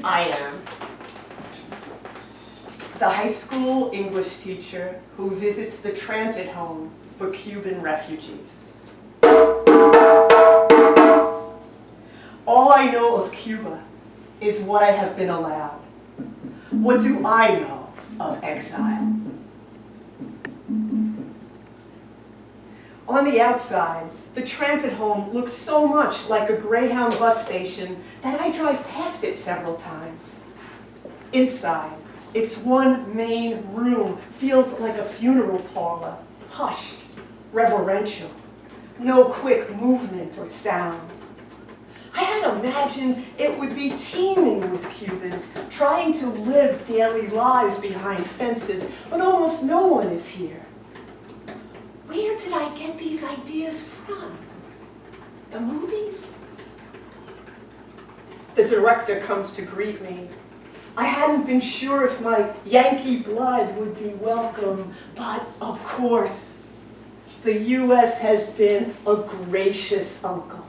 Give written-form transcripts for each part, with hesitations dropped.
I am the high school English teacher who visits the transit home for Cuban refugees. All I know of Cuba is what I have been allowed. What do I know of exile? On the outside, the transit home looks so much like a Greyhound bus station that I drive past it several times. Inside, its one main room feels like a funeral parlor, hushed, reverential, no quick movement or sound. I had imagined it would be teeming with Cubans trying to live daily lives behind fences, but almost no one is here. Where did I get these ideas from? The movies? The director comes to greet me. I hadn't been sure if my Yankee blood would be welcome, but of course, the U.S. has been a gracious uncle.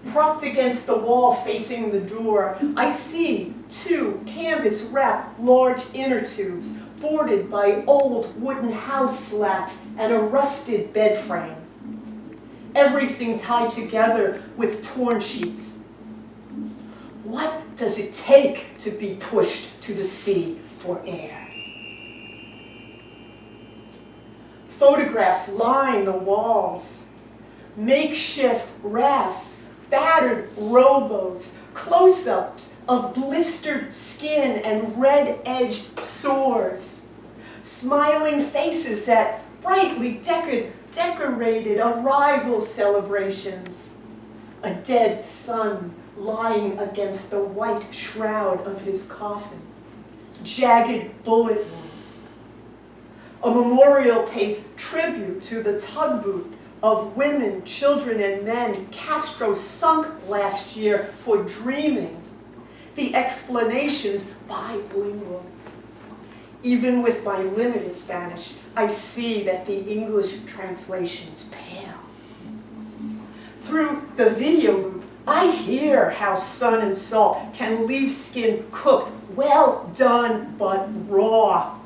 Propped against the wall facing the door, I see two canvas-wrapped large inner tubes boarded by old wooden house slats and a rusted bed frame. Everything tied together with torn sheets. What does it take to be pushed to the sea for air? Photographs line the walls. Makeshift rafts, battered rowboats, close-ups of blistered skin and red-edged sores. Smiling faces at brightly decorated arrival celebrations. A dead son lying against the white shroud of his coffin. Jagged bullet wounds. A memorial pays tribute to the tugboat of women, children, and men Castro sunk last year for dreaming. The explanations bilingual. Even with my limited Spanish, I see that the English translations pale. Through the video loop, I hear how sun and salt can leave skin cooked, well done, but raw.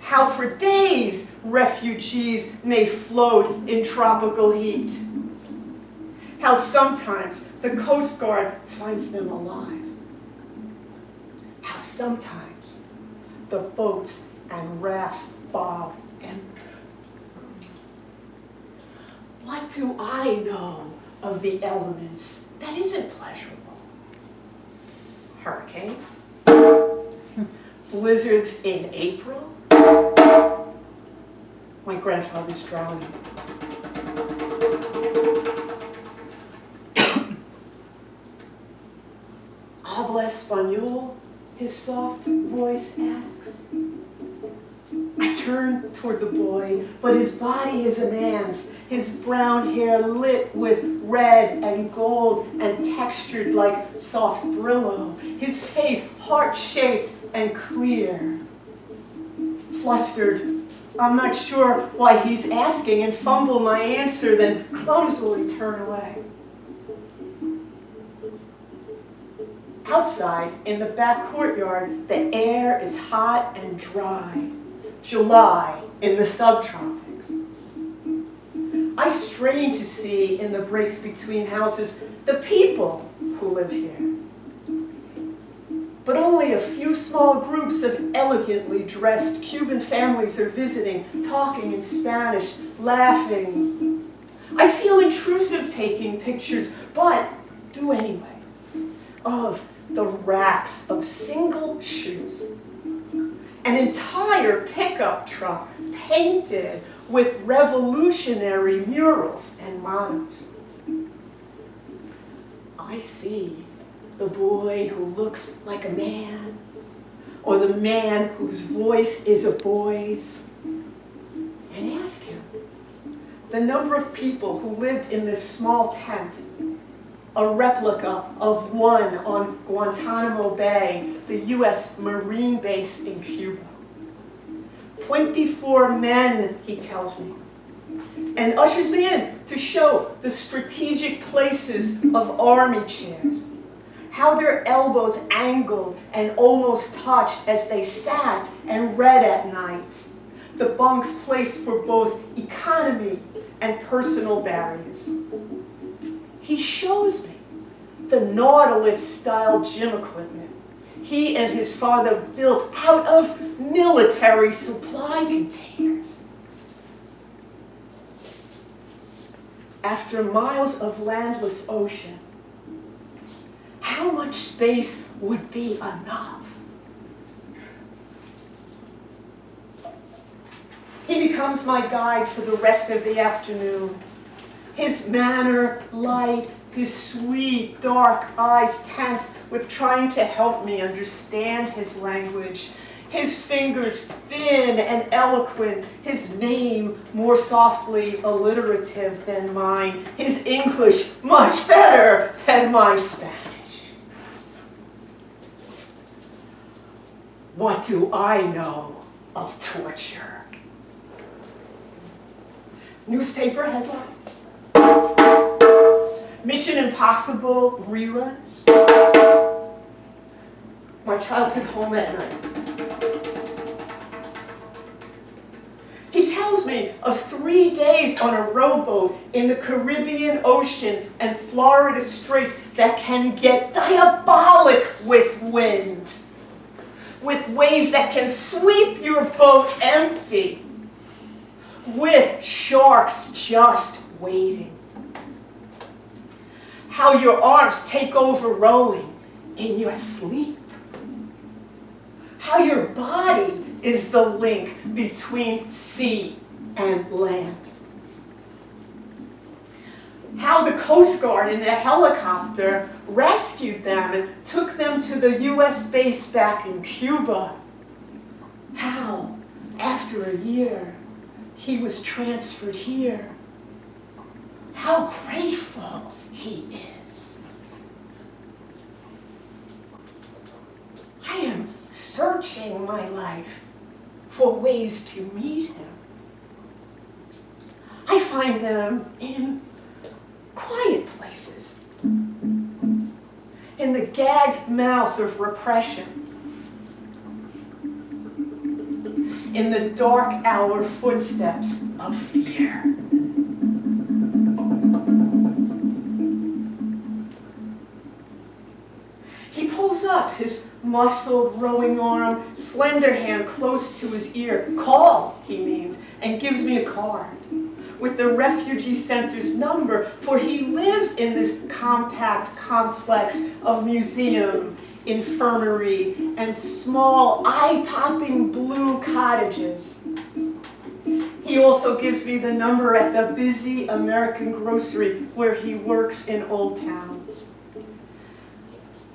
How for days refugees may float in tropical heat. How sometimes the Coast Guard finds them alive. How sometimes the boats and rafts bob empty. What do I know of the elements that isn't pleasurable? Hurricanes? Blizzards in April? My grandfather's drowning. Habla español? His soft voice asks. I turn toward the boy, but his body is a man's, his brown hair lit with red and gold and textured like soft Brillo, his face heart-shaped and clear. Flustered, I'm not sure why he's asking, and fumble my answer, then clumsily turn away. Outside, in the back courtyard, the air is hot and dry. July in the subtropics. I strain to see in the breaks between houses the people who live here. But only a few small groups of elegantly dressed Cuban families are visiting, talking in Spanish, laughing. I feel intrusive taking pictures, but do anyway, of the racks of single shoes. An entire pickup truck painted with revolutionary murals and mottos. I see the boy who looks like a man, or the man whose voice is a boy's, and ask him the number of people who lived in this small tent, a replica of one on Guantanamo Bay, the U.S. Marine base in Cuba. 24 men, he tells me, and ushers me in to show the strategic places of army chairs. how their elbows angled and almost touched as they sat and read at night. The bunks placed for both economy and personal barriers. He shows me the Nautilus-style gym equipment he and his father built out of military supply containers. After miles of landless ocean, how much space would be enough? He becomes my guide for the rest of the afternoon. His manner light, his sweet, dark eyes tense with trying to help me understand his language. His fingers thin and eloquent, his name more softly alliterative than mine, his English much better than my Spanish. What do I know of torture? Newspaper headlines, Mission Impossible reruns, my childhood home at night. He tells me of 3 days on a rowboat in the Caribbean Ocean and Florida Straits that can get diabolic with wind, with waves that can sweep your boat empty, with sharks just waiting. How your arms take over rowing in your sleep. How your body is the link between sea and land. How the Coast Guard in a helicopter rescued them and took them to the US base back in Cuba. How, after a year, he was transferred here. How grateful he is. I am searching my life for ways to meet him. I find them in quiet places, in the gagged mouth of repression, in the dark hour footsteps of fear. He pulls up his muscled rowing arm, slender hand close to his ear. Call, he means, and gives me a card with the refugee center's number, for he lives in this compact complex of museum, infirmary, and small, eye-popping blue cottages. He also gives me the number at the busy American grocery where he works in Old Town.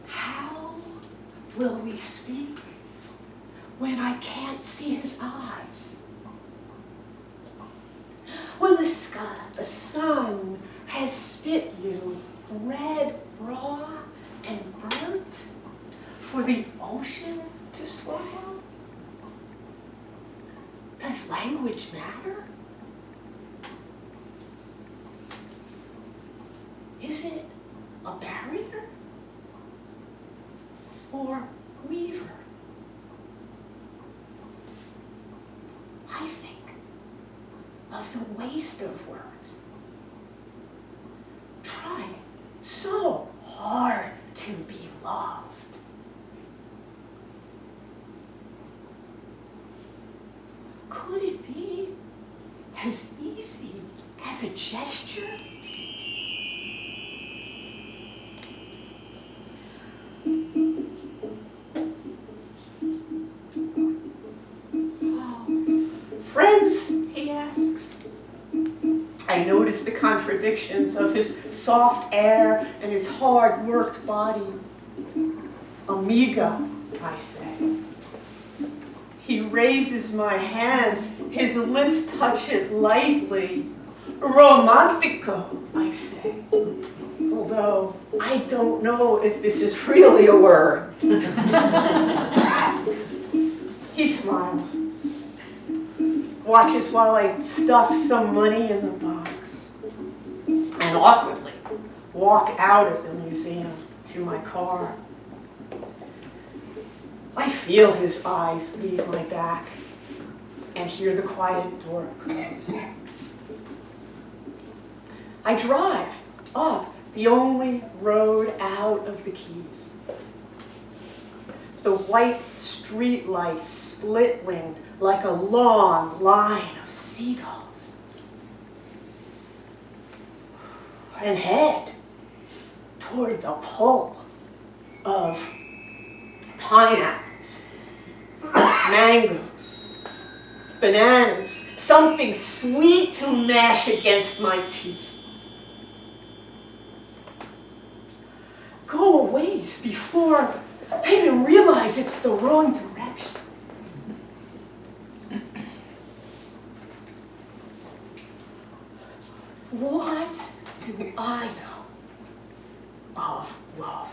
How will we speak when I can't see his eyes? When the sky, the sun has spit you red, raw, and burnt for the ocean to swallow? Does language matter? Is it a barrier or weaver? I think of the waste of words, trying so hard to be loved. Could it be as easy as a gesture? Friends, he asks. I notice the contradictions of his soft air and his hard-worked body. Amiga, I say. He raises my hand, his lips touch it lightly. Romantico, I say. Although I don't know if this is really a word. He smiles. Watches while I stuff some money in the box, and awkwardly walk out of the museum. to my car. I feel his eyes leave my back and hear the quiet door close. I drive up the only road out of the Keys. The white street lights split-winged like a long line of seagulls. And head toward the pull of pineapples, mangoes, bananas, something sweet to mash against my teeth. Go a ways before I even realize it's the wrong direction. What do I know of love?